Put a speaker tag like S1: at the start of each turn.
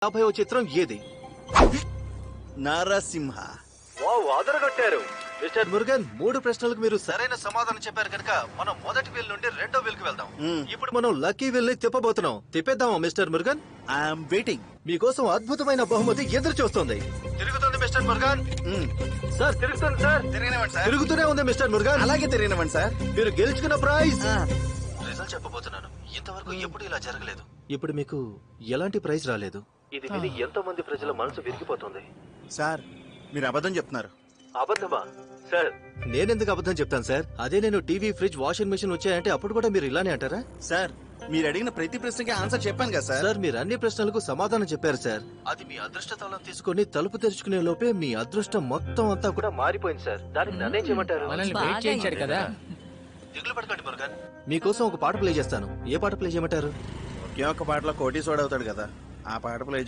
S1: 50వ చిత్రం ఏది?
S2: నారసింహ.
S1: అదరగొట్టారు మిస్టర్ మురుగన్. 3 ప్రశ్నలకు మీరు సరైన సమాధానం చెప్పారు కనుక మనం మొదటి వీల్ నుండి రెండో వీల్ కి వెళ్దాం. ఇప్పుడు మనం లక్కీ వీల్ ని తిప్పబోతున్నాం. తిప్పేద్దామా మిస్టర్ మురుగన్?
S2: I'm waiting.
S1: మీకోసం అద్భుతమైన బహుమతి ఎదురు చూస్తుంది. తిరుగుతుంది మిస్టర్ మురుగన్. సార్ తిరుగుతుంది సార్.
S2: తిరిగినవ్వండి సార్.
S1: తిరుగుతూనే ఉంది మిస్టర్ మురుగన్.
S2: అలాగే తిరిగినవ్వండి సార్.
S1: మీరు గెలుచుకున్న ప్రైజ్ రిజల్ట్ చెప్పబోతున్నాను. ఇంతవరకు ఎప్పుడు ఇలా జరగలేదు. ఇప్పుడు మీకు ఎలాంటి ప్రైజ్ రాలేదు. ఇది విని ఎంతో మంది ప్రజల మనసు విరిగిపోతుంది.
S2: సార్ మీరు అబద్ధం చెప్తున్నారు.
S1: అబద్ధమా సార్? నేనెందుకు అబద్ధం చెప్తాను సార్? అదే నేను టీవీ, ఫ్రిడ్జ్, వాషింగ్ మెషిన్ వచ్చాయంటే అప్పుడు కూడా మీరు ఇలానే అంటారా?
S2: సార్ మీరు అడిగిన ప్రతి ప్రశ్నకి ఆన్సర్ చెప్పాను కదా సార్.
S1: సార్ మీరు అన్ని ప్రశ్నలకు సమాధానం చెప్పారు సార్. అది మీ అదృష్ట తాళం తీసుకుని తలుపు తెరుచుకునే లోపే మీ అదృష్టం మొత్తం అంతా కూడా మారిపోయింది సార్. దానికి నన్నేం చేయమంటారు? దిగులు పడకండి మురుగన్. మీకోసం ఒక పాట ప్లే చేస్తాను. ఏ పాట ప్లే చేయమంటారు?
S2: ఒకే ఒక్క పాటలో కోటీశ్వరుడు అవుతాడు కదా, ఆ పాట ప్లే